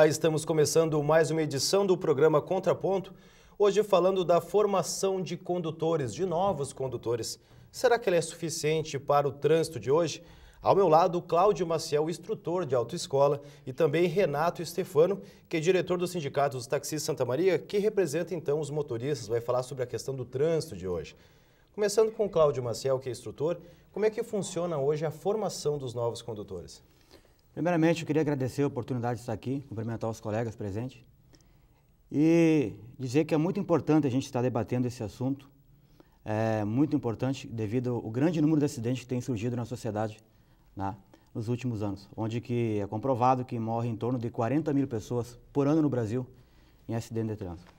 Olá, estamos começando mais uma edição do programa Contraponto, hoje falando da formação de condutores, de novos condutores. Será que ela é suficiente para o trânsito de hoje? Ao meu lado, Cláudio Maciel, instrutor de autoescola, e também Renato Stefano, que é diretor do Sindicato dos Taxistas Santa Maria, que representa então os motoristas, vai falar sobre a questão do trânsito de hoje. Começando com o Cláudio Maciel, que é instrutor, como é que funciona hoje a formação dos novos condutores? Primeiramente, eu queria agradecer a oportunidade de estar aqui, cumprimentar os colegas presentes e dizer que é muito importante a gente estar debatendo esse assunto. É muito importante devido ao grande número de acidentes que tem surgido na sociedade nos últimos anos, onde que é comprovado que morre em torno de 40 mil pessoas por ano no Brasil em acidente de trânsito.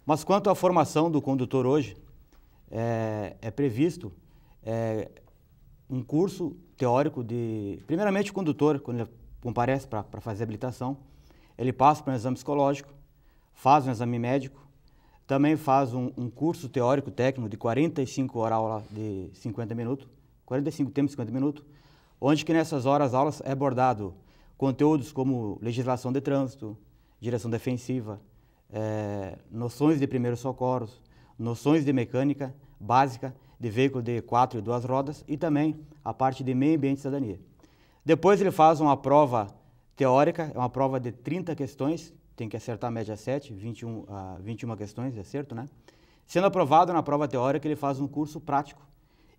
Mas quanto à formação do condutor hoje, é previsto um curso teórico de... Primeiramente, o condutor, quando ele comparece para fazer a habilitação, ele passa por um exame psicológico, faz um exame médico, também faz um curso teórico técnico de 45 horas aula de 50 minutos, 45 tempos de 50 minutos, onde que nessas aulas é abordado conteúdos como legislação de trânsito, direção defensiva, noções de primeiros socorros, noções de mecânica básica, de veículo de 4 e 2 rodas e também a parte de meio ambiente e cidadania. Depois ele faz uma prova teórica, é uma prova de 30 questões, tem que acertar a média 7, 21 questões de acerto, né? Sendo aprovado na prova teórica, ele faz um curso prático.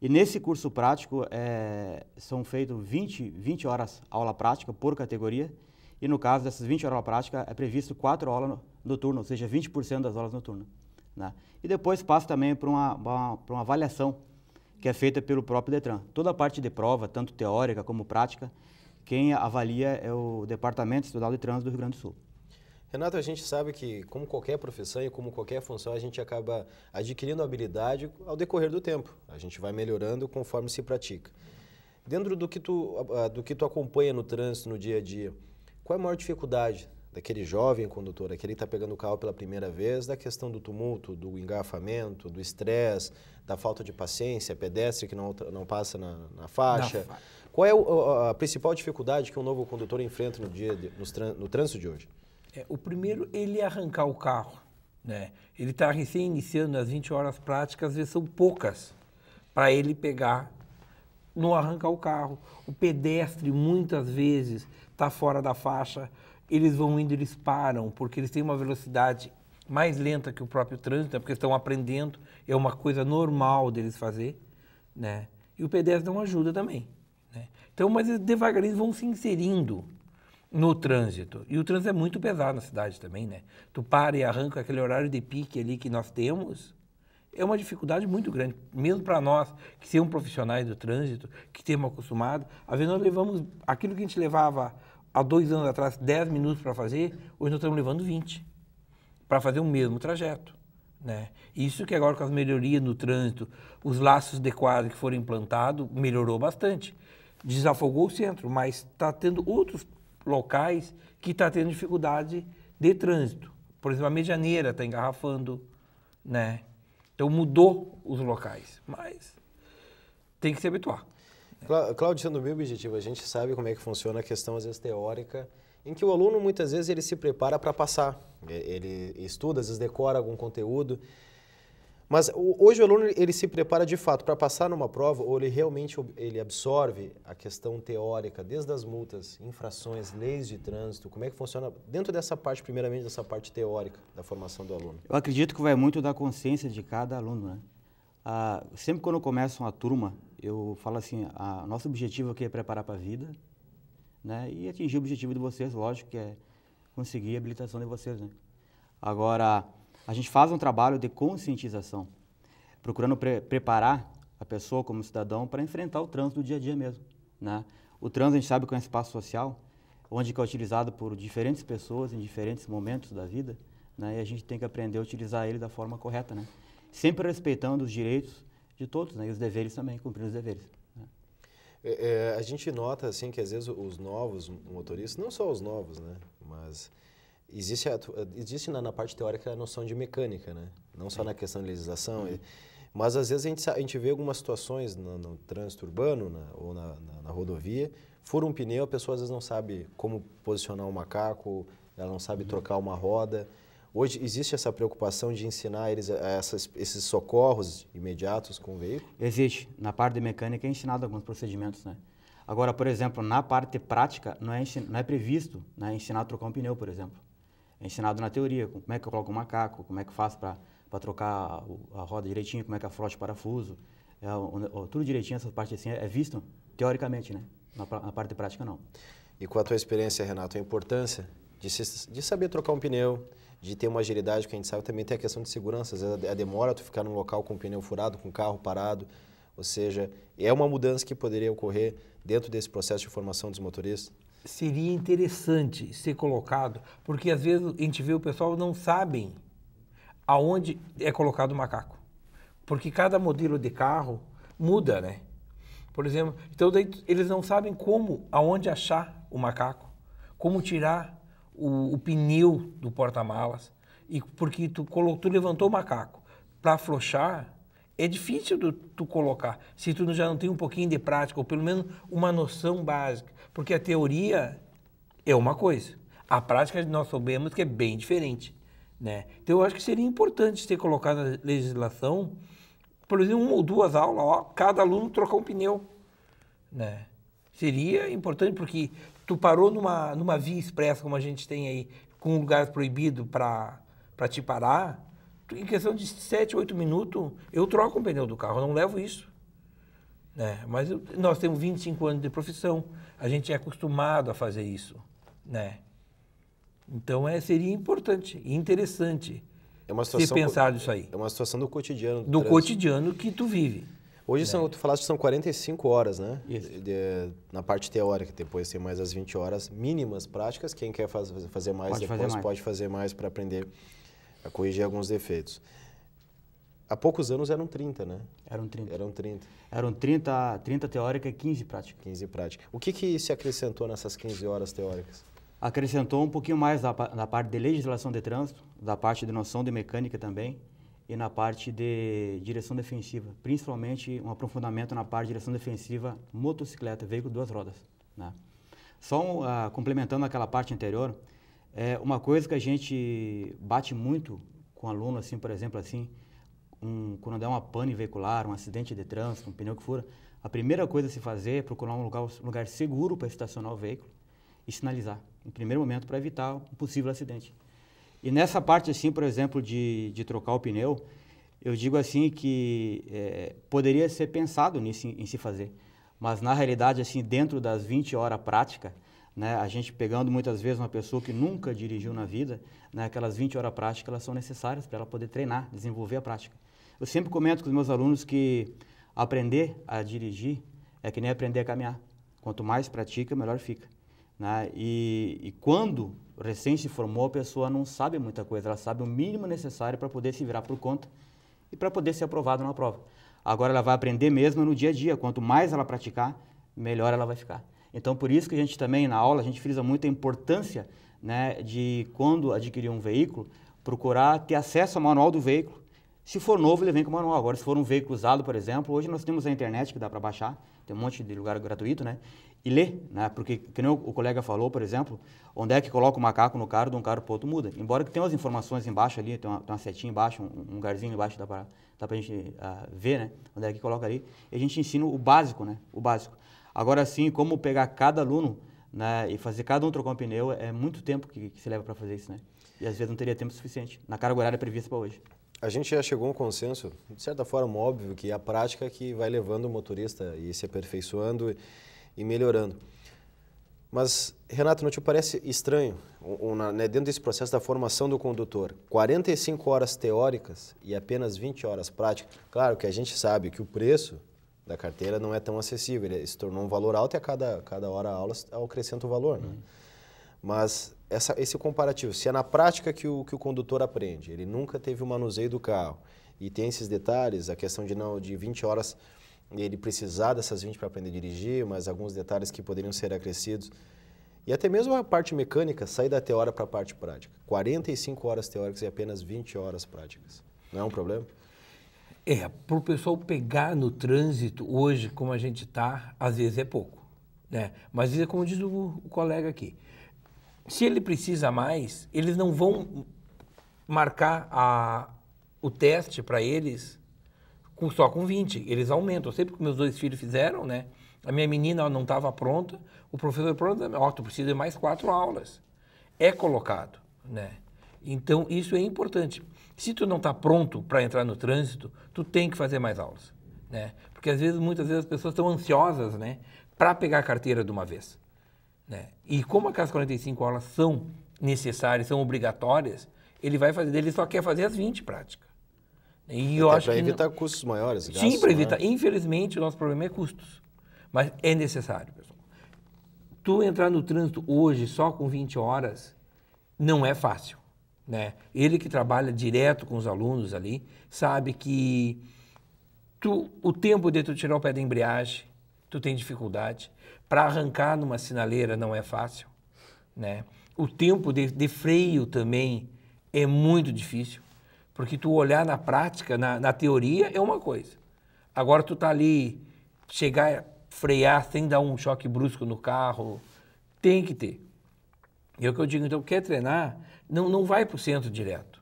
E nesse curso prático são feitas 20 horas aula prática por categoria, e no caso dessas 20 horas aula prática é previsto 4 aulas noturnas, ou seja, 20% das aulas noturnas. Né? E depois passa também para uma avaliação que é feita pelo próprio Detran. Toda a parte de prova, tanto teórica como prática, quem avalia é o Departamento Estadual de Trânsito do Rio Grande do Sul. Renato, a gente sabe que, como qualquer profissão e como qualquer função, a gente acaba adquirindo habilidade ao decorrer do tempo. A gente vai melhorando conforme se pratica. Dentro do que tu acompanha no trânsito, no dia a dia, qual é a maior dificuldade daquele jovem condutor, aquele que está pegando o carro pela primeira vez, da questão do tumulto, do engarrafamento, do estresse, da falta de paciência, pedestre que não passa na faixa? Qual é a principal dificuldade que um novo condutor enfrenta no trânsito de hoje? O primeiro, ele arrancar o carro, né? Ele está recém-iniciando as 20 horas práticas, às vezes são poucas para ele pegar, não arrancar o carro. O pedestre, muitas vezes, está fora da faixa, eles vão indo, eles param, porque eles têm uma velocidade mais lenta que o próprio trânsito, porque estão aprendendo, é uma coisa normal deles fazer, né? E o pedestre não ajuda também, né? Então, mas eles devagarinho vão se inserindo no trânsito. E o trânsito é muito pesado na cidade também, né? Tu para e arranca aquele horário de pique ali que nós temos, é uma dificuldade muito grande, mesmo para nós, que somos profissionais do trânsito, que temos acostumado. Às vezes nós levamos aquilo que a gente levava há 2 anos atrás 10 minutos para fazer, hoje nós estamos levando 20 para fazer o mesmo trajeto, né? Isso que agora com as melhorias no trânsito, os laços de quadro que foram implantados, melhorou bastante. Desafogou o centro, mas está tendo outros locais que está tendo dificuldade de trânsito. Por exemplo, a Medianeira está engarrafando, né? Então mudou os locais, mas tem que se habituar. Cláudio, sendo bem objetivo, a gente sabe como é que funciona a questão, às vezes, teórica, em que o aluno, muitas vezes, ele se prepara para passar. Ele estuda, às vezes, decora algum conteúdo. Mas hoje o aluno, ele se prepara, de fato, para passar numa prova, ou ele realmente absorve a questão teórica, desde as multas, infrações, leis de trânsito, como é que funciona dentro dessa parte, primeiramente, dessa parte teórica da formação do aluno? Eu acredito que vai muito da consciência de cada aluno, né? Sempre quando eu começo uma turma, eu falo assim, nosso objetivo aqui é preparar para a vida, né? E atingir o objetivo de vocês, lógico, que é conseguir a habilitação de vocês, né? Agora, a gente faz um trabalho de conscientização, procurando preparar a pessoa como cidadão para enfrentar o trânsito do dia a dia mesmo, né? O trânsito, a gente sabe que é um espaço social, onde é utilizado por diferentes pessoas em diferentes momentos da vida, né? E a gente tem que aprender a utilizar ele da forma correta, né? Sempre respeitando os direitos de todos, né? E os deveres também, cumprindo os deveres. Né? A gente nota, assim, que às vezes os novos motoristas, não só os novos, né? Mas existe na parte teórica a noção de mecânica, né? Não só na questão de legislação, mas às vezes a gente vê algumas situações no trânsito urbano ou na rodovia, fura um pneu, a pessoa às vezes não sabe como posicionar o macaco, ela não sabe trocar uma roda. Hoje existe essa preocupação de ensinar eles esses socorros imediatos com o veículo? Existe. Na parte de mecânica é ensinado alguns procedimentos, né? Agora, por exemplo, na parte prática, não é previsto, né, ensinar a trocar um pneu, por exemplo. É ensinado na teoria, como é que eu coloco um macaco, como é que eu faço para trocar a roda direitinho, como é que afrouxa o parafuso. Tudo direitinho, essa parte assim, é visto teoricamente, né? Na parte prática, não. E com a tua experiência, Renato, a importância de saber trocar um pneu, de ter uma agilidade, que a gente sabe também tem a questão de segurança, às vezes a demora tu ficar num local com o pneu furado, com o carro parado, ou seja, é uma mudança que poderia ocorrer dentro desse processo de formação dos motoristas? Seria interessante ser colocado, porque às vezes a gente vê o pessoal não sabem aonde é colocado o macaco, porque cada modelo de carro muda, né? Por exemplo, então daí eles não sabem aonde achar o macaco, como tirar o pneu do porta-malas, e porque tu levantou o macaco para afrouxar, é difícil tu colocar, se tu já não tem um pouquinho de prática, ou pelo menos uma noção básica, porque a teoria é uma coisa, a prática nós sabemos que é bem diferente, né? Então eu acho que seria importante ser colocado na legislação, por exemplo, 1 ou 2 aulas, ó, cada aluno trocar um pneu, né? Seria importante, porque tu parou numa via expressa, como a gente tem aí, com um lugar proibido para te parar, em questão de 7, 8 minutos, eu troco um pneu do carro, eu não levo isso, né? Mas nós temos 25 anos de profissão, a gente é acostumado a fazer isso, né? Então seria importante e interessante ser pensado isso aí. É uma situação do cotidiano. Do cotidiano que tu vive. Hoje tu falaste que são 45 horas, né? Isso. Na parte teórica, depois tem mais as 20 horas mínimas práticas. Quem quer fazer mais pode fazer mais para aprender a corrigir alguns defeitos. Há poucos anos eram 30, né? Eram 30. Eram 30 teórica e 15 prática. 15 prática. O que se acrescentou nessas 15 horas teóricas? Acrescentou um pouquinho mais da parte de legislação de trânsito, da parte de noção de mecânica também, e na parte de direção defensiva, principalmente um aprofundamento na parte de direção defensiva motocicleta, veículo 2 rodas, né? Só complementando aquela parte anterior, uma coisa que a gente bate muito com aluno, assim, por exemplo, assim, quando der uma pane veicular, um acidente de trânsito, um pneu que fura, a primeira coisa a se fazer é procurar um lugar seguro para estacionar o veículo e sinalizar, em primeiro momento, para evitar um possível acidente. E nessa parte, assim, por exemplo, de trocar o pneu, eu digo assim que poderia ser pensado nisso em se fazer. Mas, na realidade, assim, dentro das 20 horas prática, né, a gente pegando muitas vezes uma pessoa que nunca dirigiu na vida, né, aquelas 20 horas práticas, elas são necessárias para ela poder treinar, desenvolver a prática. Eu sempre comento com os meus alunos que aprender a dirigir é que nem aprender a caminhar. Quanto mais pratica, melhor fica, né? E quando recém se formou, a pessoa não sabe muita coisa, ela sabe o mínimo necessário para poder se virar por conta e para poder ser aprovado na prova. Agora ela vai aprender mesmo no dia a dia, quanto mais ela praticar, melhor ela vai ficar. Então, por isso que a gente também, na aula, a gente frisa muito a importância, né, de quando adquirir um veículo, procurar ter acesso ao manual do veículo. Se for novo, ele vem com o manual. Agora, se for um veículo usado, por exemplo, hoje nós temos a internet que dá para baixar, tem um monte de lugar gratuito, né? E ler, né? Porque, que nem o colega falou, por exemplo, onde é que coloca o macaco no carro, de um carro para o outro muda. Embora que tenha umas informações embaixo ali, tem uma setinha embaixo, um lugarzinho embaixo, dá para a gente ver, né? Onde é que coloca ali. E a gente ensina o básico, né? O básico. Agora sim, como pegar cada aluno, né, e fazer cada um trocar um pneu, é muito tempo que se leva para fazer isso, né? E às vezes não teria tempo suficiente na carga horária prevista para hoje. A gente já chegou a um consenso, de certa forma óbvio, que é a prática que vai levando o motorista e se aperfeiçoando e melhorando. Mas, Renato, não te parece estranho, né, dentro desse processo da formação do condutor, 45 horas teóricas e apenas 20 horas práticas? Claro que a gente sabe que o preço da carteira não é tão acessível, ele se tornou um valor alto e a cada hora aula acrescenta o valor, né? Mas esse comparativo, se é na prática que o condutor aprende, ele nunca teve o manuseio do carro e tem esses detalhes, a questão de 20 horas, ele precisar dessas 20 para aprender a dirigir, mas alguns detalhes que poderiam ser acrescidos, e até mesmo a parte mecânica, sair da teoria para a parte prática. 45 horas teóricas e apenas 20 horas práticas. Não é um problema? Para o pessoal pegar no trânsito, hoje, como a gente está, às vezes é pouco, né? Mas é como diz o colega aqui, Se ele precisa mais, eles não vão marcar o teste para eles só com 20. Eles aumentam. Eu sei porque meus 2 filhos fizeram, né? A minha menina não estava pronta, o professor falou, tu precisa de mais 4 aulas. É colocado, né? Então, isso é importante. Se tu não está pronto para entrar no trânsito, tu tem que fazer mais aulas, né? Porque muitas vezes as pessoas estão ansiosas, né, para pegar a carteira de uma vez, né? E como aquelas 45 aulas são necessárias, são obrigatórias, ele só quer fazer as 20 práticas. E eu acho para que evitar custos maiores. Sim, para evitar. Infelizmente, o nosso problema é custos. Mas é necessário, pessoal. Tu entrar no trânsito hoje só com 20 horas não é fácil, né? Ele que trabalha direto com os alunos ali sabe que o tempo de tu tirar o pé da embreagem, tu tem dificuldade. Para arrancar numa sinaleira não é fácil, né? O tempo de freio também é muito difícil, porque tu olhar na prática, na teoria, é uma coisa. Agora tu tá ali, chegar, frear sem dar um choque brusco no carro, tem que ter. E é o que eu digo, então, quer treinar, não vai para o centro direto,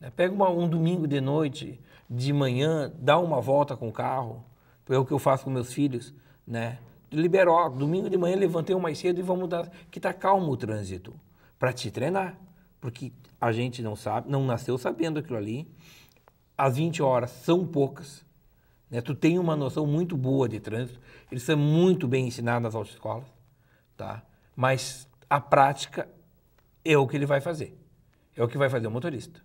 né? Pega um domingo de noite, de manhã, dá uma volta com o carro, é o que eu faço com meus filhos, né? Liberou, domingo de manhã levantei mais cedo e vamos dar, que tá calmo o trânsito, para te treinar, porque a gente não sabe, não nasceu sabendo aquilo ali, as 20 horas são poucas, né? Tu tem uma noção muito boa de trânsito, eles são muito bem ensinados nas autoescolas, tá? Mas a prática é o que ele vai fazer, é o que vai fazer o motorista.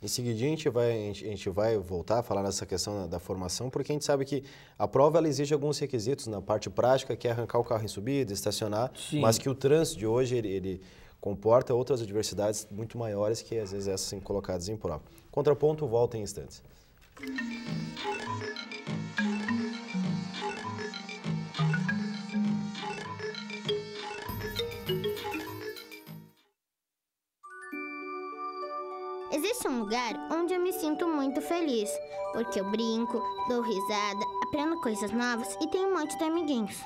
Em seguidinho, a gente vai voltar a falar nessa questão da formação, porque a gente sabe que a prova ela exige alguns requisitos na parte prática, que é arrancar o carro em subida, estacionar, Sim. mas que o trânsito de hoje ele comporta outras adversidades muito maiores que às vezes essas são colocadas em prova. Contraponto volta em instantes. Existe um lugar onde eu me sinto muito feliz, porque eu brinco, dou risada, aprendo coisas novas e tenho um monte de amiguinhos.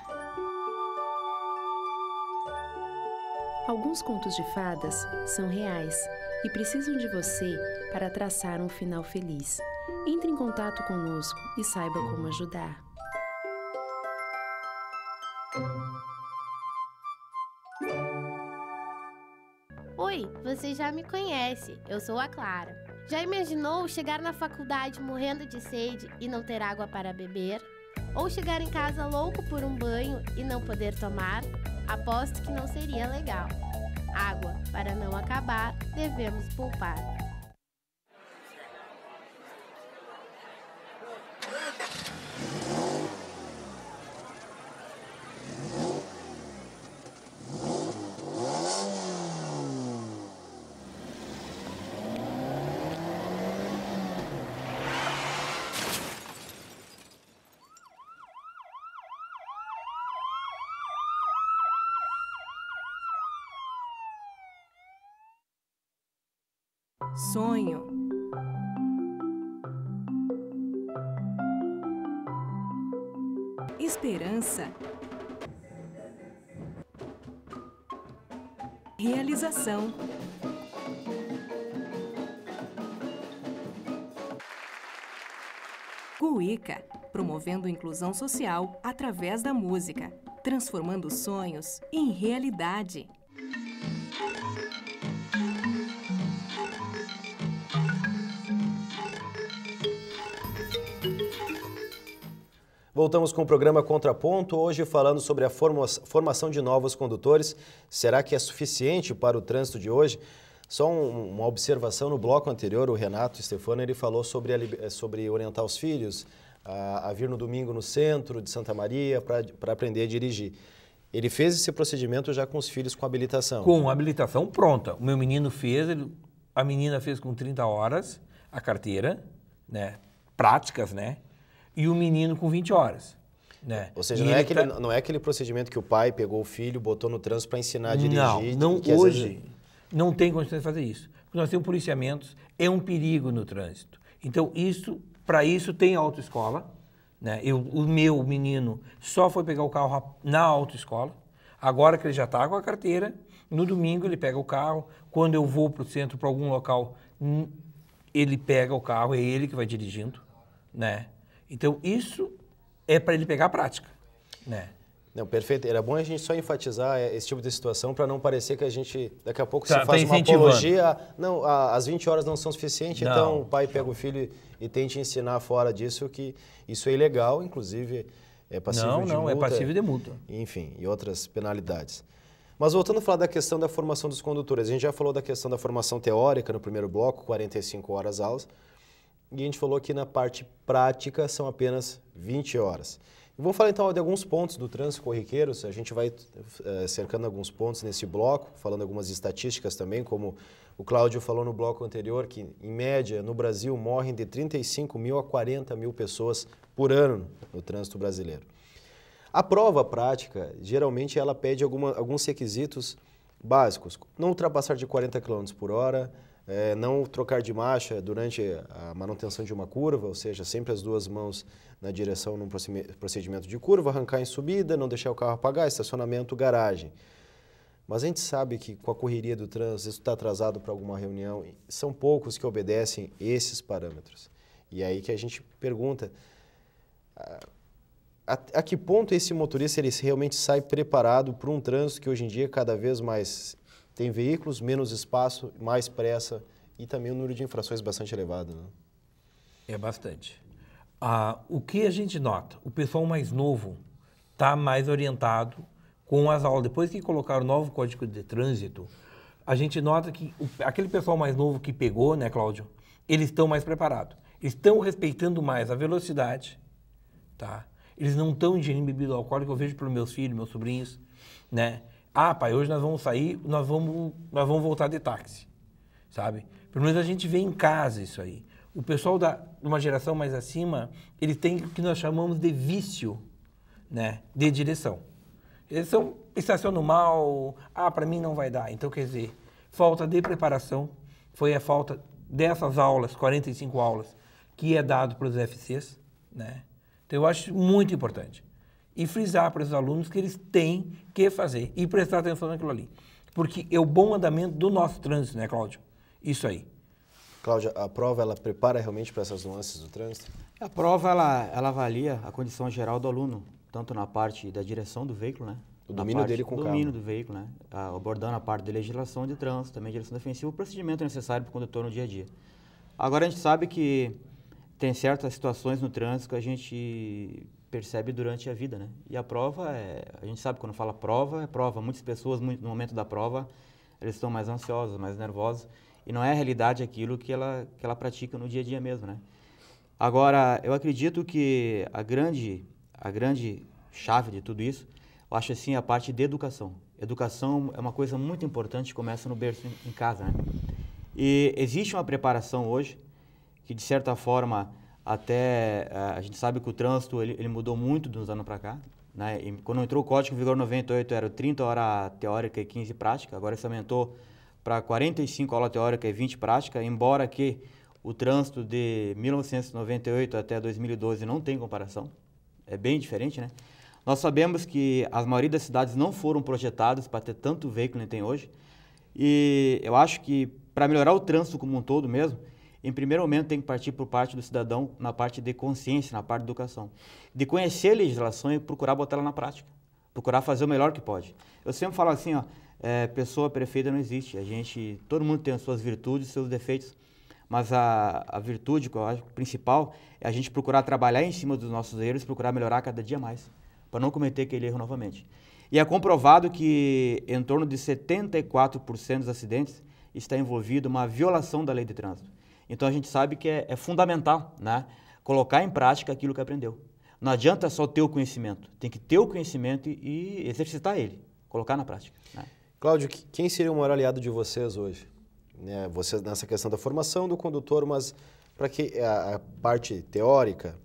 Alguns contos de fadas são reais e precisam de você para traçar um final feliz. Entre em contato conosco e saiba como ajudar. Oi, você já me conhece, eu sou a Clara. Já imaginou chegar na faculdade morrendo de sede e não ter água para beber? Ou chegar em casa louco por um banho e não poder tomar? Aposto que não seria legal. Água, para não acabar, devemos poupar. Sonho. Esperança. Realização. Cuíca, promovendo inclusão social através da música, transformando sonhos em realidade. Voltamos com o programa Contraponto, hoje falando sobre a formação de novos condutores. Será que é suficiente para o trânsito de hoje? Só uma observação, no bloco anterior, o Renato Stefano, ele falou sobre orientar os filhos a vir no domingo no centro de Santa Maria para aprender a dirigir. Ele fez esse procedimento já com os filhos com habilitação? Com habilitação pronta. O meu menino fez, a menina fez com 30 horas a carteira, né, práticas, né? E o menino com 20 horas. Né? Ou seja, não é aquele procedimento que o pai pegou o filho, botou no trânsito para ensinar a dirigir? Não, hoje não tem condições de fazer isso. Porque nós temos policiamentos, é um perigo no trânsito. Então, para isso tem autoescola. Né? O meu menino só foi pegar o carro na autoescola. Agora que ele já está com a carteira, No domingo ele pega o carro, quando eu vou para o centro, para algum local, ele pega o carro, é ele que vai dirigindo, né? Então isso é para ele pegar a prática, né? Não, perfeito. Era bom a gente só enfatizar esse tipo de situação para não parecer que a gente, daqui a pouco, Tá, se faz tá uma incentivando. apologia. Não, as 20 horas não são suficientes, Não. então o pai pega o filho e tente ensinar fora disso que isso é ilegal, inclusive é passível de multa. É passível de multa. Enfim, e outras penalidades. Mas voltando a falar da questão da formação dos condutores, a gente já falou da questão da formação teórica no primeiro bloco, 45 horas aulas, e a gente falou que na parte prática são apenas 20 horas. Vamos falar então de alguns pontos do trânsito corriqueiro, a gente vai cercando alguns pontos nesse bloco, falando algumas estatísticas também, como o Cláudio falou no bloco anterior, que em média no Brasil morrem de 35 mil a 40 mil pessoas por ano no trânsito brasileiro. A prova prática, geralmente ela pede alguns requisitos básicos, não ultrapassar de 40 km por hora, não trocar de marcha durante a manutenção de uma curva, ou seja, sempre as duas mãos na direção num procedimento de curva, arrancar em subida, não deixar o carro apagar, estacionamento, garagem. Mas a gente sabe que com a correria do trânsito, isso está atrasado para alguma reunião, são poucos que obedecem esses parâmetros. E aí que a gente pergunta, a que ponto esse motorista ele realmente sai preparado para um trânsito que hoje em dia cada vez mais tem veículos, menos espaço, mais pressa e também um número de infrações bastante elevado, né? É bastante. O que a gente nota? O pessoal mais novo está mais orientado com as aulas. Depois que colocaram o novo Código de Trânsito, a gente nota que aquele pessoal mais novo que pegou, né, Cláudio, eles estão mais preparados. Eles estão respeitando mais a velocidade, tá? Eles não estão ingerindo bebida alcoólica, eu vejo pelos meus filhos, meus sobrinhos, né? Pai, hoje nós vamos sair, nós vamos voltar de táxi, sabe? Pelo menos a gente vê em casa isso aí. O pessoal de uma geração mais acima, eles têm o que nós chamamos de vício, né, de direção. Eles estacionam mal, para mim não vai dar. Então, quer dizer, falta de preparação, foi a falta dessas aulas, 45 aulas, que é dado para os FCs, né? Então, eu acho muito importante. E frisar para os alunos que eles têm que fazer e prestar atenção naquilo ali. Porque é o bom andamento do nosso trânsito, né, Cláudio? Isso aí. Cláudia, a prova, ela prepara realmente para essas nuances do trânsito? A prova, ela avalia a condição geral do aluno, tanto na parte da direção do veículo, né? O domínio dele com o carro. O domínio do veículo, né? Abordando a parte de legislação de trânsito, também direção defensiva, o procedimento necessário para o condutor no dia a dia. Agora, a gente sabe que tem certas situações no trânsito que a gente percebe durante a vida, né? E a prova, a gente sabe quando fala prova, é prova. Muitas pessoas, no momento da prova, eles estão mais ansiosas, mais nervosas, e não é a realidade aquilo que ela pratica no dia a dia mesmo, né? Agora, eu acredito que a grande chave de tudo isso, eu acho assim, a parte de educação. Educação é uma coisa muito importante, começa no berço em casa, né? E existe uma preparação hoje, que de certa forma, até a gente sabe que o trânsito ele mudou muito de uns anos para cá, né? E quando entrou o Código em vigor em 98, era 30 horas teórica e 15 prática, agora isso aumentou para 45 aulas teóricas e 20 prática, embora que o trânsito de 1998 até 2012 não tem comparação, é bem diferente, né? Nós sabemos que a maioria das cidades não foram projetadas para ter tanto veículo que tem hoje, e eu acho que para melhorar o trânsito como um todo mesmo, em primeiro momento tem que partir por parte do cidadão na parte de consciência, na parte de educação, de conhecer a legislação e procurar botar ela na prática, procurar fazer o melhor que pode. Eu sempre falo assim, pessoa perfeita não existe, todo mundo tem as suas virtudes, seus defeitos, mas a virtude que eu acho principal é a gente procurar trabalhar em cima dos nossos erros, procurar melhorar cada dia mais, para não cometer aquele erro novamente. E é comprovado que em torno de 74% dos acidentes está envolvido uma violação da lei de trânsito. Então a gente sabe que é fundamental, né, colocar em prática aquilo que aprendeu. Não adianta só ter o conhecimento, tem que ter o conhecimento e exercitar ele, colocar na prática, né? Cláudio, quem seria o maior aliado de vocês hoje? Vocês nessa questão da formação do condutor, mas para que a parte teórica,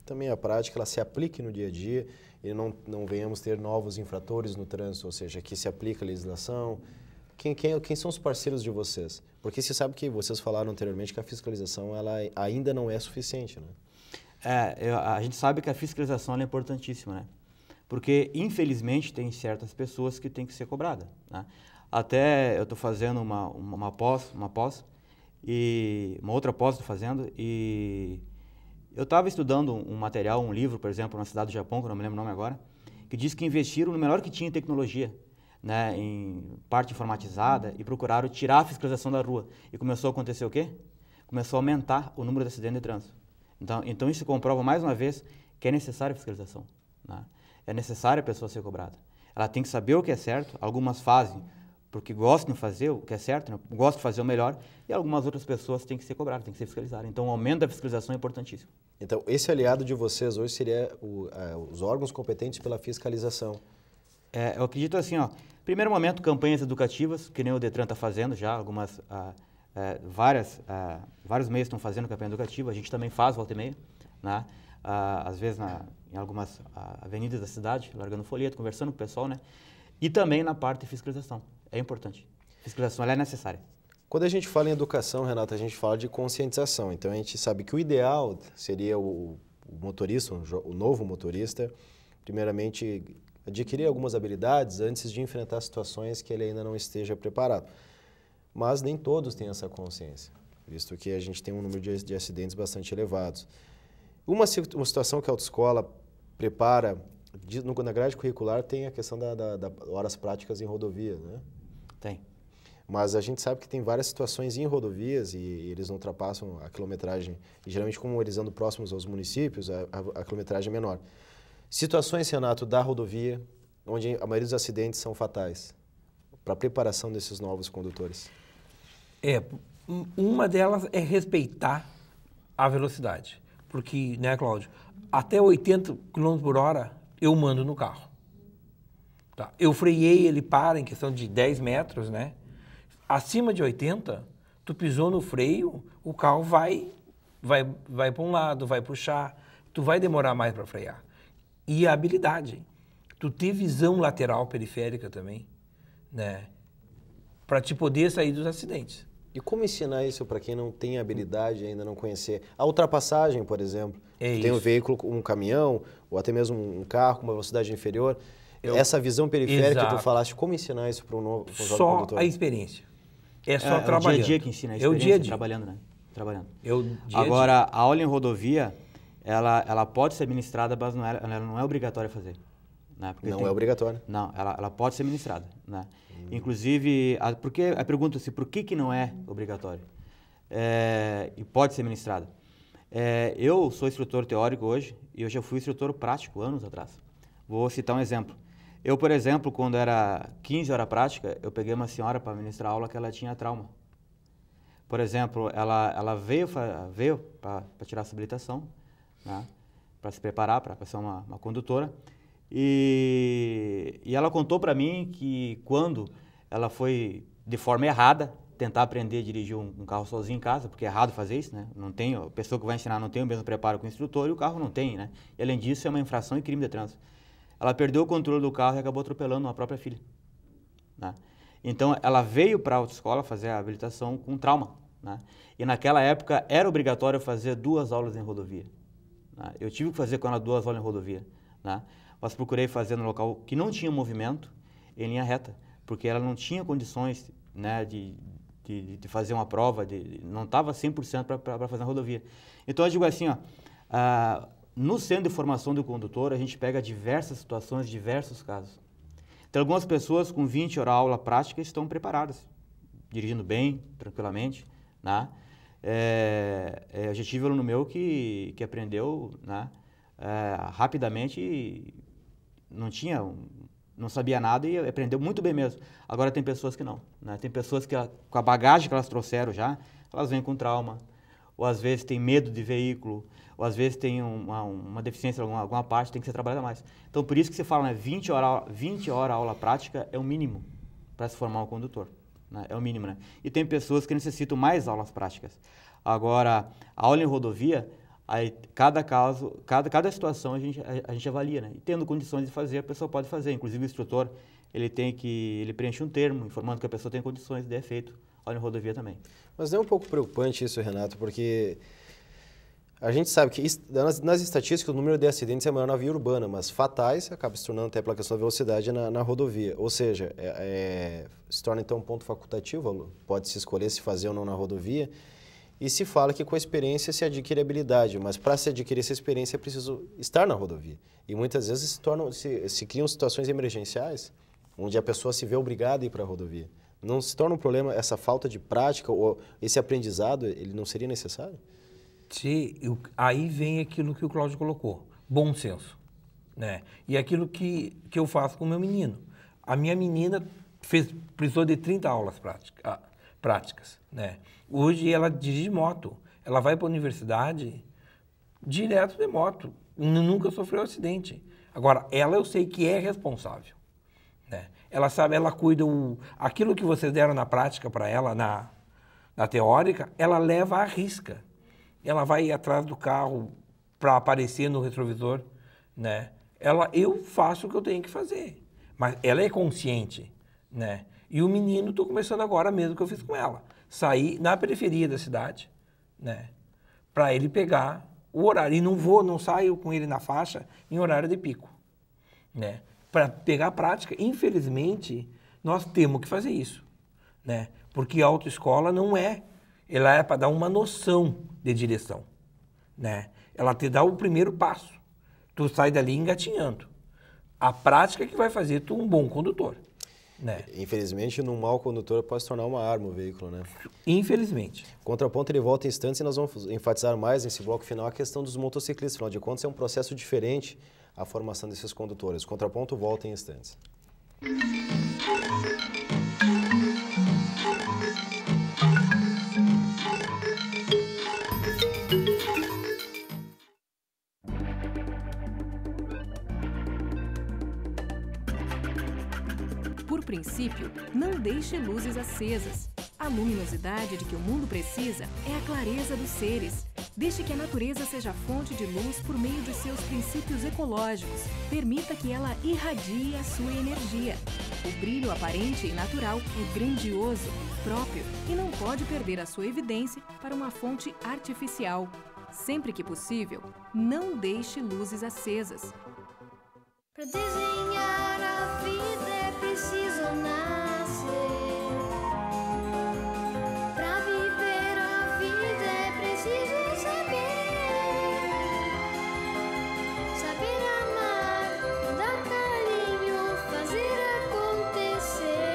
também a prática, ela se aplique no dia a dia e não venhamos ter novos infratores no trânsito, ou seja, que se aplica a legislação. Quem são os parceiros de vocês? Porque você sabe que vocês falaram anteriormente que a fiscalização ela ainda não é suficiente, né? A gente sabe que a fiscalização ela é importantíssima, né? Porque, infelizmente, tem certas pessoas que têm que ser cobradas, né? Até eu estou fazendo uma outra pós estou fazendo, e eu estava estudando um material, um livro, por exemplo, na cidade do Japão, que eu não me lembro o nome agora, que diz que investiram no melhor que tinha em tecnologia, né, em parte informatizada, e procuraram tirar a fiscalização da rua. E começou a acontecer o quê? Começou a aumentar o número de acidentes de trânsito. Então isso comprova mais uma vez que é necessária a fiscalização, né? É necessário a pessoa ser cobrada. Ela tem que saber o que é certo. Algumas fazem porque gostam de fazer o que é certo, né? Gostam de fazer o melhor, e algumas outras pessoas têm que ser cobradas, têm que ser fiscalizadas. Então o aumento da fiscalização é importantíssimo. Então, esse aliado de vocês hoje seria os órgãos competentes pela fiscalização. Eu acredito assim, ó, primeiro momento, campanhas educativas, que nem o Detran está fazendo já, vários meios estão fazendo campanha educativa, a gente também faz, volta e meia, né? Às vezes em algumas avenidas da cidade, largando folheto, conversando com o pessoal, né? E também na parte de fiscalização, é importante. Fiscalização, ela é necessária. Quando a gente fala em educação, Renato, a gente fala de conscientização. Então, a gente sabe que o ideal seria o motorista, o novo motorista, primeiramente, adquirir algumas habilidades antes de enfrentar situações que ele ainda não esteja preparado. Mas nem todos têm essa consciência, visto que a gente tem um número de acidentes bastante elevados. Uma situação que a autoescola prepara, na grade curricular, tem a questão da horas práticas em rodovia, né? Tem. Mas a gente sabe que tem várias situações em rodovias e eles não ultrapassam a quilometragem. E geralmente, como eles andam próximos aos municípios, a quilometragem é menor. Situações, Renato, da rodovia, onde a maioria dos acidentes são fatais, para a preparação desses novos condutores. Uma delas é respeitar a velocidade. Porque, né, Cláudio, até 80 km por hora eu mando no carro. Tá? Eu freiei, ele para em questão de 10 metros, né? Acima de 80, tu pisou no freio, o carro vai para um lado, vai puxar, tu vai demorar mais para frear. E a habilidade, tu ter visão lateral periférica também, né? Para te poder sair dos acidentes. E como ensinar isso para quem não tem habilidade e ainda não conhecer? A ultrapassagem, por exemplo. Tem um veículo, um caminhão, ou até mesmo um carro com uma velocidade inferior. Essa visão periférica que tu falaste, como ensinar isso para um novo condutor? Só a experiência. É só trabalhando. É o dia a dia que ensina a experiência, é o dia a dia. Trabalhando, né? Trabalhando. Agora, a aula em rodovia, ela pode ser ministrada, mas ela não é obrigatória a fazer. Né? Não é obrigatória? Não, ela pode ser ministrada, né? Inclusive, porque a pergunta é por que não é obrigatório e pode ser ministrada. Eu sou instrutor teórico hoje e eu já fui instrutor prático anos atrás. Vou citar um exemplo. Eu, por exemplo, quando era 15 horas prática, eu peguei uma senhora para ministrar aula que ela tinha trauma. Por exemplo, ela veio para tirar essa habilitação, né? Para se preparar para ser uma condutora. E ela contou para mim que quando ela foi de forma errada tentar aprender a dirigir um carro sozinho em casa, porque é errado fazer isso, né? A pessoa que vai ensinar não tem o mesmo preparo que o instrutor e o carro não tem, né? E além disso, é uma infração e crime de trânsito. Ela perdeu o controle do carro e acabou atropelando a própria filha, né? Então, ela veio para a autoescola fazer a habilitação com trauma, né? E naquela época era obrigatório fazer 2 aulas em rodovia, né? Eu tive que fazer com ela 2 aulas em rodovia, né? Mas procurei fazer no local que não tinha movimento, em linha reta, porque ela não tinha condições, né, de fazer uma prova, não estava 100% para fazer na rodovia. Então, eu digo assim, no centro de formação do condutor, a gente pega diversas situações, diversos casos. Tem algumas pessoas com 20 horas de aula prática estão preparadas, dirigindo bem, tranquilamente, né? Eu já tive um aluno meu que aprendeu, né, rapidamente, não sabia nada e aprendeu muito bem mesmo. Agora tem pessoas que não, né? Tem pessoas que com a bagagem que elas trouxeram já, elas vêm com trauma, ou às vezes tem medo de veículo, ou às vezes tem uma deficiência em alguma parte, tem que ser trabalhada mais. Então por isso que se fala, né, 20 horas aula prática é o mínimo para se formar um condutor, né? É o mínimo, né? E tem pessoas que necessitam mais aulas práticas. Agora, a aula em rodovia, aí, cada caso, cada situação a gente avalia, né? E tendo condições de fazer, a pessoa pode fazer. Inclusive o instrutor, ele preenche um termo informando que a pessoa tem condições de efeito aula em rodovia também. Mas não é um pouco preocupante isso, Renato, porque A gente sabe que nas estatísticas o número de acidentes é maior na via urbana, mas fatais acaba se tornando até pela questão da velocidade na rodovia. Ou seja, se torna então um ponto facultativo, pode se escolher se fazer ou não na rodovia, e se fala que com a experiência se adquire habilidade, mas para se adquirir essa experiência é preciso estar na rodovia. E muitas vezes se criam situações emergenciais, onde a pessoa se vê obrigada a ir para a rodovia. Não se torna um problema essa falta de prática ou esse aprendizado, ele não seria necessário? Aí vem aquilo que o Cláudio colocou, bom senso, né? E aquilo que eu faço com o meu menino. A minha menina precisou de 30 aulas práticas, né? Hoje ela dirige moto, ela vai para a universidade direto de moto, nunca sofreu acidente. Agora, eu sei que é responsável, né? Ela sabe, ela cuida, aquilo que vocês deram na prática para ela, na teórica, ela leva à risca. Ela vai atrás do carro para aparecer no retrovisor, né? Eu faço o que eu tenho que fazer, mas ela é consciente, né? E o menino, estou começando agora mesmo que eu fiz com ela, sair na periferia da cidade, né? Para ele pegar o horário. E não saio com ele na faixa em horário de pico, né? Para pegar a prática. Infelizmente, nós temos que fazer isso, né? Porque a autoescola não ela é para dar uma noção de direção, né? Ela te dá o primeiro passo. Tu sai dali engatinhando. A prática que vai fazer tu um bom condutor, né? Infelizmente, num mau condutor pode se tornar uma arma o veículo, né? Infelizmente. O contraponto ele volta em instantes e nós vamos enfatizar mais nesse bloco final a questão dos motociclistas. Afinal de contas, é um processo diferente a formação desses condutores. O contraponto volta em instantes. Por princípio, não deixe luzes acesas. A luminosidade de que o mundo precisa é a clareza dos seres. Deixe que a natureza seja fonte de luz por meio de seus princípios ecológicos. Permita que ela irradie a sua energia. O brilho aparente e natural é grandioso, próprio e não pode perder a sua evidência para uma fonte artificial. Sempre que possível, não deixe luzes acesas. Para desenhar a vida é preciso nascer. Para viver a vida é preciso saber. Saber amar, dar carinho, fazer acontecer.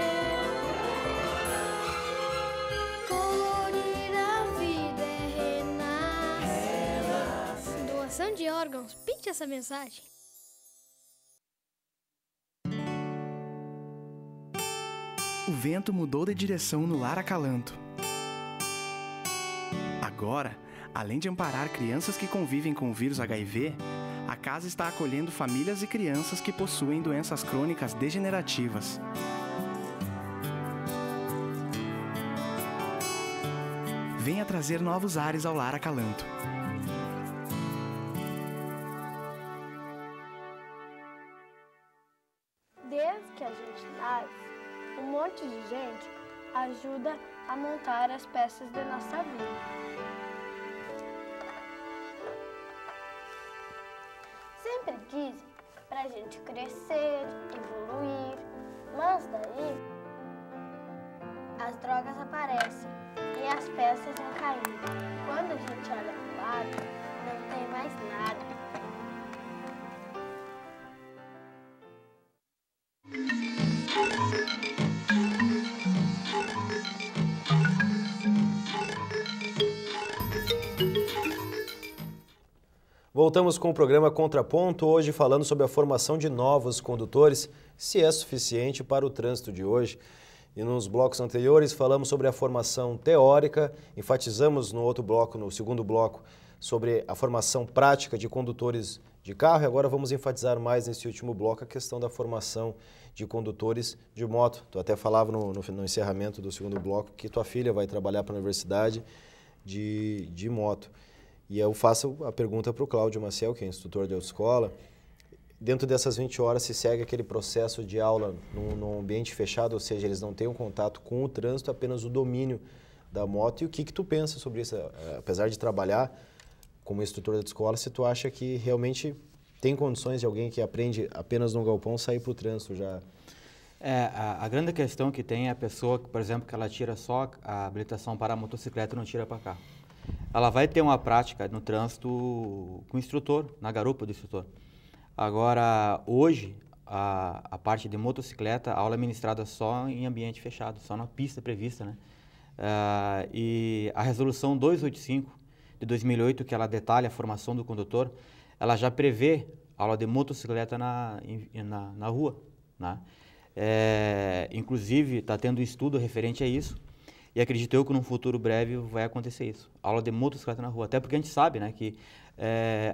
Colorir a vida é renascer. Doação de órgãos, pinte essa mensagem. O vento mudou de direção no Lar Acalanto. Agora, além de amparar crianças que convivem com o vírus HIV, a casa está acolhendo famílias e crianças que possuem doenças crônicas degenerativas. Venha trazer novos ares ao Lar Acalanto. Desde que a gente nasce, um monte de gente ajuda a montar as peças da nossa vida. Sempre dizem pra gente crescer, evoluir, mas daí as drogas aparecem e as peças vão caindo. Quando a gente olha pro lado, não tem mais nada. Voltamos com o programa Contraponto, hoje falando sobre a formação de novos condutores, se é suficiente para o trânsito de hoje. E nos blocos anteriores falamos sobre a formação teórica, enfatizamos no outro bloco, no segundo bloco, sobre a formação prática de condutores de carro e agora vamos enfatizar mais nesse último bloco a questão da formação de condutores de moto. Tu até falava no encerramento do segundo bloco que tua filha vai trabalhar para a universidade de moto. E eu faço a pergunta para o Cláudio Maciel, que é instrutor de autoescola. Dentro dessas 20 horas se segue aquele processo de aula num ambiente fechado, ou seja, eles não têm um contato com o trânsito, apenas o domínio da moto. E o que tu pensa sobre isso? Apesar de trabalhar como instrutor da escola, se tu acha que realmente tem condições de alguém que aprende apenas no galpão sair para o trânsito já? A grande questão que tem é a pessoa, por exemplo, que ela tira só a habilitação para a motocicleta e não tira para carro. Ela vai ter uma prática no trânsito com o instrutor, na garupa do instrutor. Agora, hoje, a parte de motocicleta, a aula é ministrada só em ambiente fechado, só na pista prevista, né? E a resolução 285 de 2008, que ela detalha a formação do condutor, ela já prevê aula de motocicleta na rua, né? Inclusive, está tendo um estudo referente a isso, e acredito eu que num futuro breve vai acontecer isso, aula de motocicleta na rua, até porque a gente sabe, né, que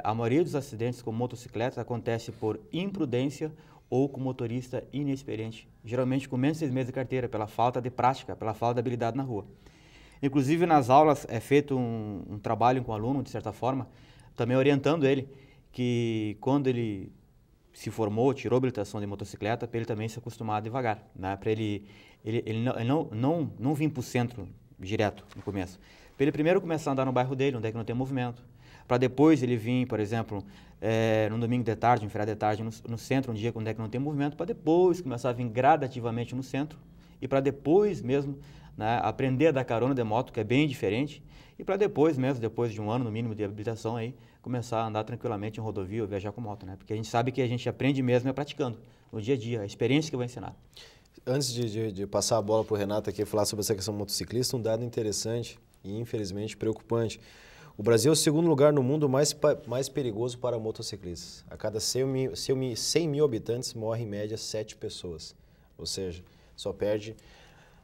a maioria dos acidentes com motocicleta acontece por imprudência ou com motorista inexperiente, geralmente com menos de 6 meses de carteira, pela falta de prática, pela falta de habilidade na rua. Inclusive, nas aulas é feito um trabalho com o aluno, de certa forma, também orientando ele, que quando ele se formou, tirou a habilitação de motocicleta, para ele também se acostumar devagar, né? Para ele não vir para o centro direto no começo. Para ele primeiro começar a andar no bairro dele, onde é que não tem movimento, para depois ele vir, por exemplo, num domingo de tarde, um feriado de tarde, no centro, um dia onde é que não tem movimento, para depois começar a vir gradativamente no centro e para depois mesmo, né, aprender a dar carona de moto, que é bem diferente, e para depois mesmo, depois de um ano no mínimo de habilitação, aí, começar a andar tranquilamente em rodovia ou viajar com moto, né? Porque a gente sabe que a gente aprende mesmo praticando, no dia a dia, a experiência que vai ensinar. Antes de passar a bola para o Renato aqui falar sobre essa questão motociclista, um dado interessante e infelizmente preocupante. O Brasil é o segundo lugar no mundo mais perigoso para motociclistas. A cada 100 mil habitantes morrem em média 7 pessoas, ou seja, só perde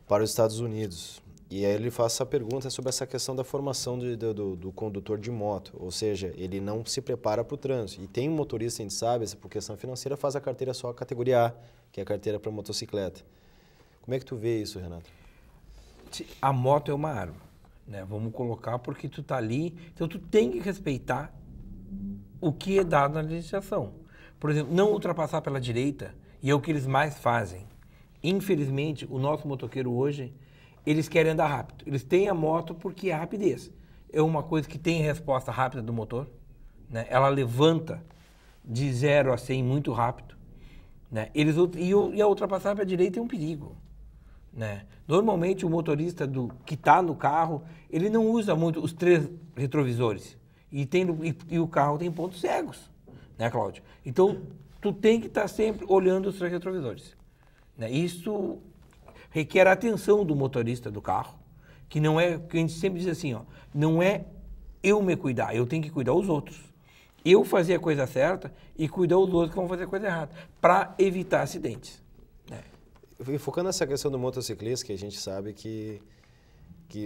para os Estados Unidos. E aí ele faz essa pergunta sobre essa questão da formação do condutor de moto, ou seja, ele não se prepara para o trânsito. E tem um motorista, a gente sabe, por questão financeira, faz a carteira só a categoria A, que é a carteira para motocicleta. Como é que tu vê isso, Renato? A moto é uma arma, né? Vamos colocar porque tu tá ali, então tu tem que respeitar o que é dado na legislação. Por exemplo, não ultrapassar pela direita, e é o que eles mais fazem. Infelizmente, o nosso motoqueiro hoje, eles querem andar rápido. Eles têm a moto porque é a rapidez. É uma coisa que tem resposta rápida do motor, né? Ela levanta de 0 a 100 muito rápido, né? E a ultrapassar para a direita é um perigo, né? Normalmente o motorista que está no carro, ele não usa muito os 3 retrovisores. E o carro tem pontos cegos, né, Cláudio? Então, tu tem que estar sempre olhando os 3 retrovisores, né? Isso requer a atenção do motorista do carro, que não é, que a gente sempre diz assim, ó, não é eu me cuidar, eu tenho que cuidar os outros. Eu fazer a coisa certa e cuidar os outros que vão fazer a coisa errada, para evitar acidentes, né? E focando nessa questão do motociclista, que a gente sabe que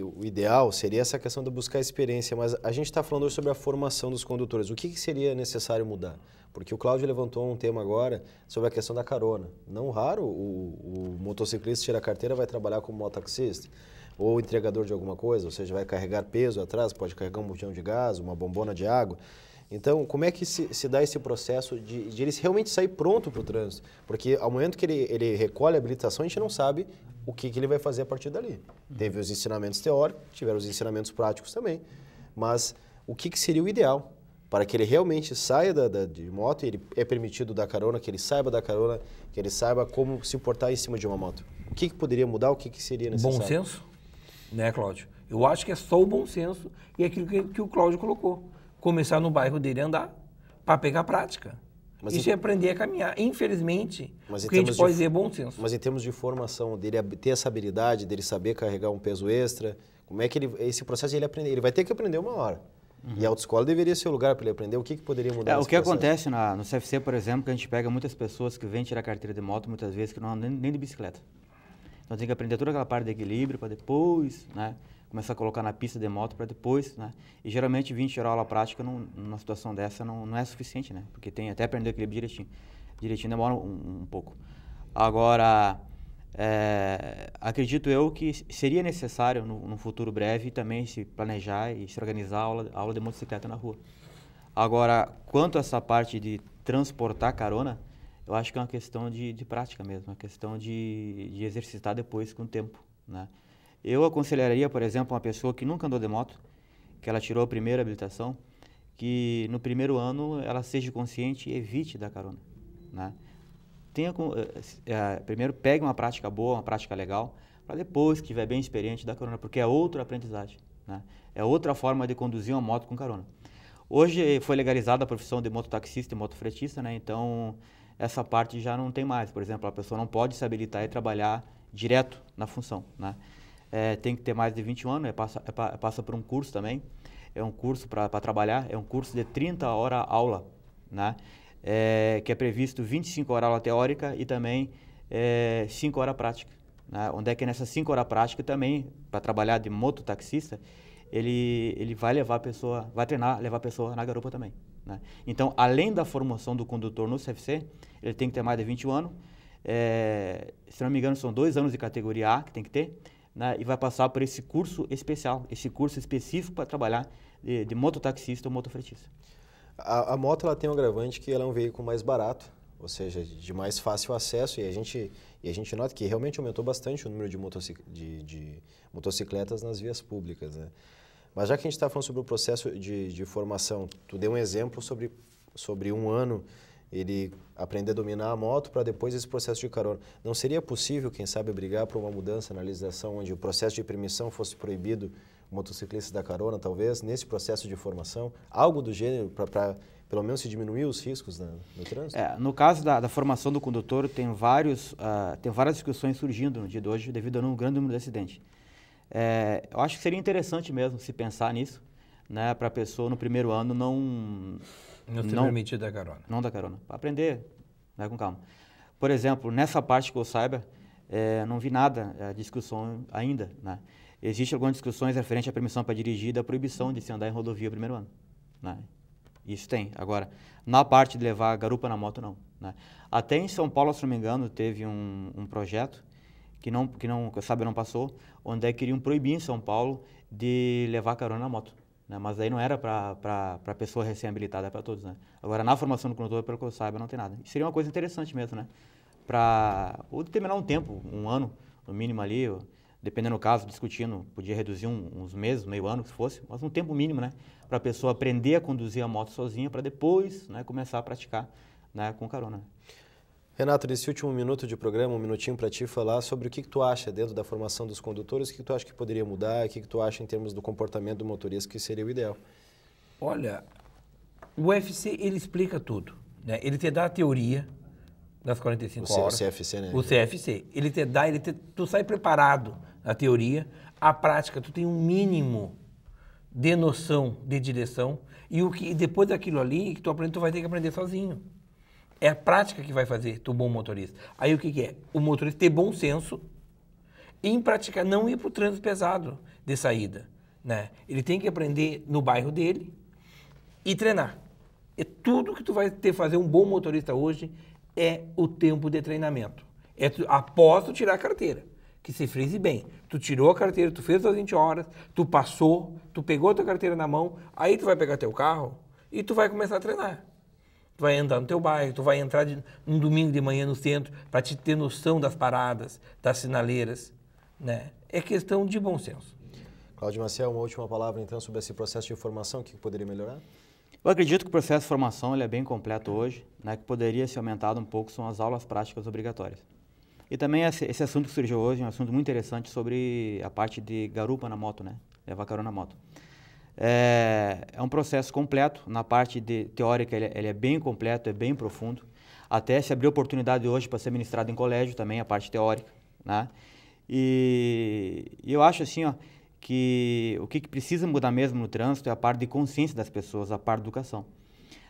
o ideal seria essa questão de buscar experiência, mas a gente está falando hoje sobre a formação dos condutores. O que seria necessário mudar? Porque o Cláudio levantou um tema agora sobre a questão da carona. Não raro o motociclista tira a carteira, vai trabalhar como mototaxista ou entregador de alguma coisa, ou seja, vai carregar peso atrás, pode carregar um botão de gás, uma bombona de água. Então, como é que se dá esse processo de ele realmente sair pronto para o trânsito? Porque ao momento que ele recolhe a habilitação, a gente não sabe o que ele vai fazer a partir dali. Teve os ensinamentos teóricos, tiveram os ensinamentos práticos também, mas o que seria o ideal para que ele realmente saia de moto e ele é permitido dar carona, que ele saiba dar carona, que ele saiba como se portar em cima de uma moto? O que poderia mudar, o que seria necessário? Bom senso, né, Cláudio? Eu acho que é só o bom senso e aquilo que o Cláudio colocou. Começar no bairro dele a andar, para pegar prática. Mas isso é aprender a caminhar. Infelizmente, o que a gente pode dizer é bom senso. Mas em termos de formação, dele ter essa habilidade, dele saber carregar um peso extra, como é que esse processo ele aprender? Ele vai ter que aprender uma hora. E a autoescola deveria ser o lugar para ele aprender. O que poderia mudar nesse O que processo? acontece no CFC, por exemplo, que a gente pega muitas pessoas que vêm tirar carteira de moto, muitas vezes, que não andam nem de bicicleta. Então tem que aprender toda aquela parte de equilíbrio para depois, né, começar a colocar na pista de moto para depois, né? E geralmente 20 tirar aula prática numa situação dessa não é suficiente, né? Porque tem até aprender o equilíbrio direitinho. Direitinho demora um pouco. Agora, acredito eu que seria necessário no futuro breve também se planejar e se organizar a aula de motocicleta na rua. Agora, quanto a essa parte de transportar carona, eu acho que é uma questão de prática mesmo, uma questão de exercitar depois com o tempo, né? Eu aconselharia, por exemplo, uma pessoa que nunca andou de moto, que ela tirou a primeira habilitação, que no primeiro ano ela seja consciente e evite dar carona, né? Primeiro pegue uma prática boa, uma prática legal, para depois que estiver bem experiente dar carona, porque é outra aprendizagem, né? É outra forma de conduzir uma moto com carona. Hoje foi legalizada a profissão de mototaxista e motofretista, né? Então essa parte já não tem mais. Por exemplo, a pessoa não pode se habilitar e trabalhar direto na função, né? Tem que ter mais de 21 anos, passa por um curso também. É um curso para trabalhar, é um curso de 30 horas aula, né? Que é previsto 25 horas aula teórica e também 5 horas prática, né? Onde é que nessas 5 horas prática também, para trabalhar de mototaxista, ele vai levar a pessoa, vai treinar, levar a pessoa na garupa também, né? Então, além da formação do condutor no CFC, ele tem que ter mais de 21 anos, se não me engano são 2 anos de categoria A que tem que ter, né? E vai passar por esse curso especial, esse curso específico para trabalhar de mototaxista ou motofretista. A moto ela tem um agravante que ela é um veículo mais barato, ou seja, de mais fácil acesso, e a gente nota que realmente aumentou bastante o número de motocicletas nas vias públicas, né? Mas já que a gente está falando sobre o processo de formação, tu deu um exemplo sobre um ano ele aprender a dominar a moto para depois esse processo de carona. Não seria possível, quem sabe, brigar por uma mudança na legislação onde o processo de permissão fosse proibido o motociclista da carona, talvez, nesse processo de formação? Algo do gênero para pelo menos se diminuir os riscos no trânsito? No caso da formação do condutor, tem várias discussões surgindo no dia de hoje devido a um grande número de acidentes. Eu acho que seria interessante mesmo se pensar nisso, né, para a pessoa no primeiro ano não permitir dar carona. Não dar carona, para aprender, né, com calma. Por exemplo, nessa parte que eu saiba, não vi nada de discussão ainda, né? Existem algumas discussões referentes à permissão para dirigir e da proibição de se andar em rodovia no primeiro ano, né? Isso tem. Agora, na parte de levar a garupa na moto, não, né? Até em São Paulo, se não me engano, teve um projeto que eu saiba, não passou, onde é que queriam proibir em São Paulo de levar carona na moto, né? Mas aí não era para a pessoa recém-habilitada, é para todos, né? Agora, na formação do condutor, pelo que eu saiba, não tem nada. Isso seria uma coisa interessante mesmo, né? Ou determinar um tempo, um ano, no mínimo ali, dependendo do caso, discutindo, podia reduzir uns meses, meio ano, se fosse, mas um tempo mínimo, né? Para a pessoa aprender a conduzir a moto sozinha, para depois, né, começar a praticar, né, com carona. Renato, nesse último minuto de programa, um minutinho para ti falar sobre o que tu acha dentro da formação dos condutores, o que tu acha que poderia mudar, o que tu acha em termos do comportamento do motorista que seria o ideal. Olha, o UFC, ele explica tudo, né? Ele te dá a teoria das 45 horas. O CFC, né? O CFC. Tu sai preparado na teoria, a prática, tu tem um mínimo de noção de direção e depois daquilo ali que tu aprende, tu vai ter que aprender sozinho. É a prática que vai fazer tu bom motorista. Aí o que é? O motorista ter bom senso e em praticar, não ir para o trânsito pesado de saída, né? Ele tem que aprender no bairro dele e treinar. É tudo que tu vai ter fazer um bom motorista hoje é o tempo de treinamento. Após tu tirar a carteira, que se frise bem. Tu tirou a carteira, tu fez as 20 horas, tu passou, tu pegou a tua carteira na mão, aí tu vai pegar teu carro e tu vai começar a treinar. Tu vai andar no teu bairro, tu vai entrar um domingo de manhã no centro para te ter noção das paradas, das sinaleiras, né? É questão de bom senso. Cláudio Maciel, uma última palavra então sobre esse processo de formação, o que poderia melhorar? Eu acredito que o processo de formação ele é bem completo hoje, né? Que poderia ser aumentado um pouco são as aulas práticas obrigatórias. E também esse assunto que surgiu hoje é um assunto muito interessante sobre a parte de garupa na moto, né? Levar carona na moto. É um processo completo, na parte teórica ele é bem completo, é bem profundo. Até se abriu oportunidade hoje para ser ministrado em colégio também, a parte teórica, né? E eu acho assim, ó, que o que precisa mudar mesmo no trânsito é a parte de consciência das pessoas, a parte de educação.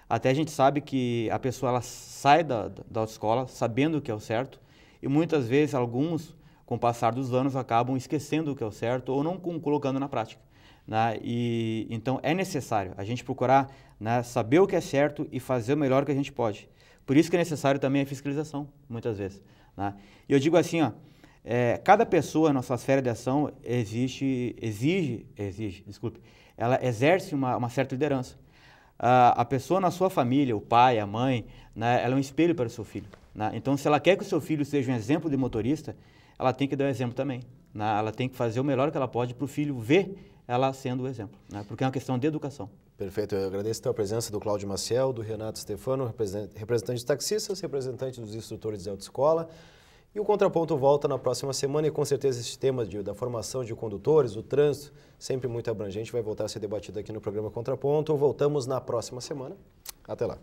Até a gente sabe que a pessoa ela sai da autoescola sabendo o que é o certo, e muitas vezes alguns, com o passar dos anos, acabam esquecendo o que é o certo ou não colocando na prática, né? E então é necessário a gente procurar, né, saber o que é certo e fazer o melhor que a gente pode. Por isso que é necessário também a fiscalização, muitas vezes, né? E eu digo assim, ó, cada pessoa na sua esfera de ação ela exerce uma certa liderança. A pessoa na sua família, o pai, a mãe, né, ela é um espelho para o seu filho, né? Então, se ela quer que o seu filho seja um exemplo de motorista, ela tem que dar um exemplo também, né? Ela tem que fazer o melhor que ela pode para o filho ver ela sendo o exemplo, né? Porque é uma questão de educação. Perfeito, eu agradeço então a presença do Cláudio Maciel, do Renato Stefano, representante de taxistas, representante dos instrutores de autoescola. E o Contraponto volta na próxima semana e com certeza esse tema da formação de condutores, o trânsito, sempre muito abrangente, vai voltar a ser debatido aqui no programa Contraponto. Voltamos na próxima semana. Até lá.